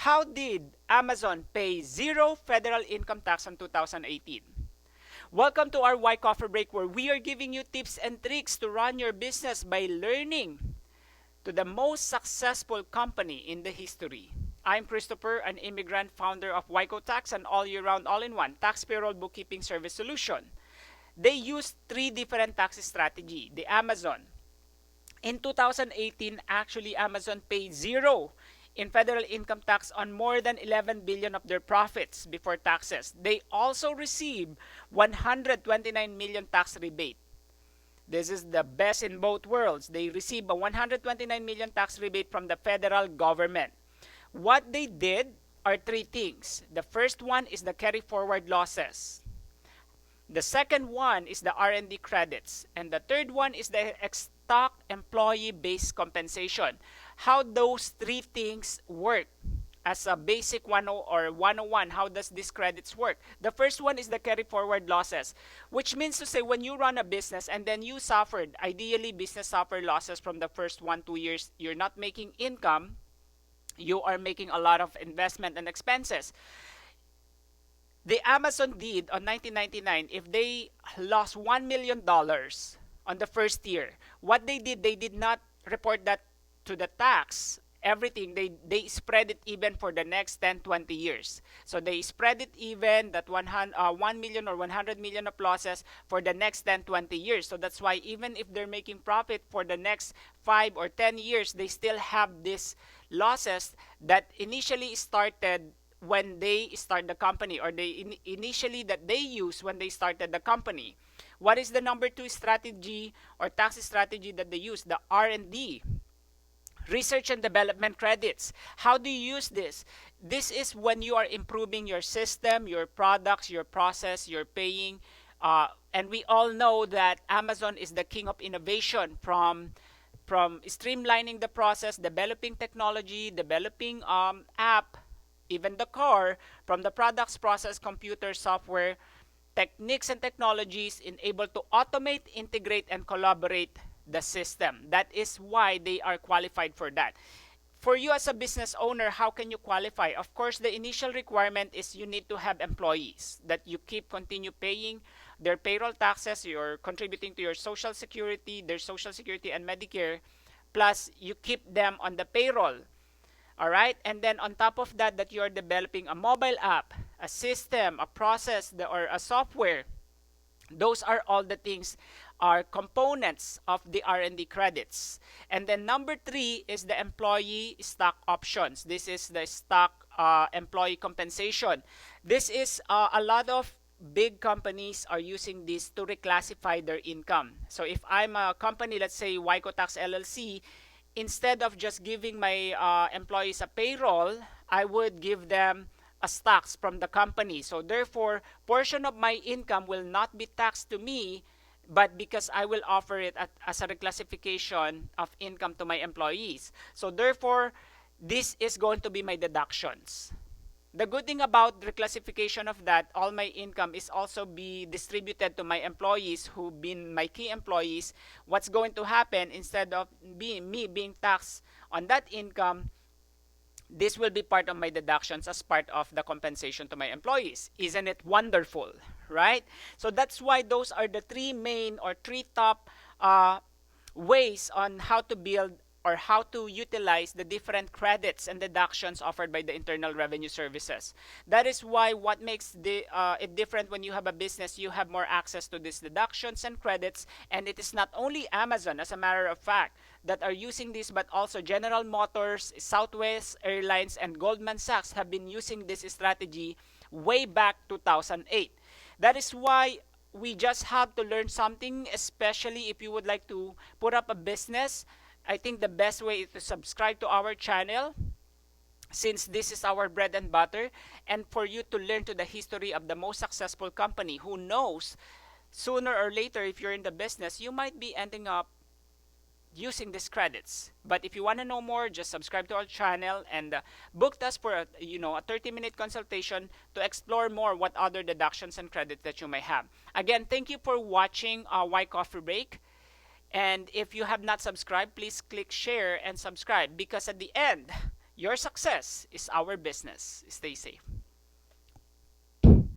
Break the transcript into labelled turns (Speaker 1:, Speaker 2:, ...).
Speaker 1: How did Amazon pay zero federal income tax in 2018? Welcome to our Y Coffee Break, where we are giving you tips and tricks to run your business by learning to the most successful company in the history. I'm Christopher, an immigrant founder of YCO Tax, an all-year-round all-in-one tax payroll bookkeeping service solution. They use three different tax strategy. The Amazon. In 2018, actually, Amazon paid zero in federal income tax on more than 11 billion of their profits before taxes. They also received 129 million tax rebate. This is the best in both worlds. They receive a 129 million tax rebate from the federal government. What they did are three things. The first one is the carry-forward losses. The second one is the R&D credits. And the third one is the stock employee-based compensation. How those three things work. As a basic 10 or 101, how does these credits work? The first one is the carry forward losses, which means to say when you run a business and then you suffered, ideally business suffered losses from the first 1-2 years, you're not making income, you are making a lot of investment and expenses. The Amazon did on 1999, if they lost $1 million on the first year, what they did not report that to the tax. Everything, they spread it even for the next 10-20 years. So they spread it even, that 1 million or 100 million of losses for the next 10-20 years. So that's why even if they're making profit for the next 5 or 10 years, they still have these losses that initially started when they start the company, or they initially that they use when they started the company. What is the number 2 strategy or tax strategy that they use? The R&D. Research and development credits. How do you use this? This is when you are improving your system, your products, your process, your paying. And we all know that Amazon is the king of innovation, from streamlining the process, developing technology, developing app, even the car, from the products, process, computer, software, techniques and technologies, able to automate, integrate, and collaborate the system. That is why they are qualified for that. For you as a business owner, how can you qualify? Of course, the initial requirement is you need to have employees that you continue paying their payroll taxes, you're contributing to your social security, their social security and Medicare, plus you keep them on the payroll. All right? And then on top of that, that you're developing a mobile app, a system, a process, or a software. Those are all the things, are components of the R&D credits. And then number 3 is the employee stock options. This is the stock employee compensation. This is a lot of big companies are using this to reclassify their income. So if I'm a company, let's say YCO Tax LLC, instead of just giving my employees a payroll, I would give them stocks from the company. So therefore, portion of my income will not be taxed to me, but because I will offer it as a reclassification of income to my employees. So therefore, this is going to be my deductions. The good thing about reclassification of that, all my income is also be distributed to my employees who've been my key employees. What's going to happen, instead of me being taxed on that income, this will be part of my deductions as part of the compensation to my employees. Isn't it wonderful, right? So that's why those are the three main or three top ways on how to build or how to utilize the different credits and deductions offered by the Internal Revenue Services. That is why what makes it different when you have a business, you have more access to these deductions and credits. And it is not only Amazon, as a matter of fact, that are using this, but also General Motors, Southwest Airlines, and Goldman Sachs have been using this strategy way back 2008. That is why we just have to learn something, especially if you would like to put up a business. I think the best way is to subscribe to our channel, since this is our bread and butter, and for you to learn to the history of the most successful company. Who knows, sooner or later, if you're in the business, you might be ending up using these credits. But if you want to know more, just subscribe to our channel and book us for a 30-minute consultation to explore more what other deductions and credits that you may have. Again, thank you for watching Y Coffee Break. And if you have not subscribed, please click share and subscribe, because at the end, Your success is our business. Stay safe.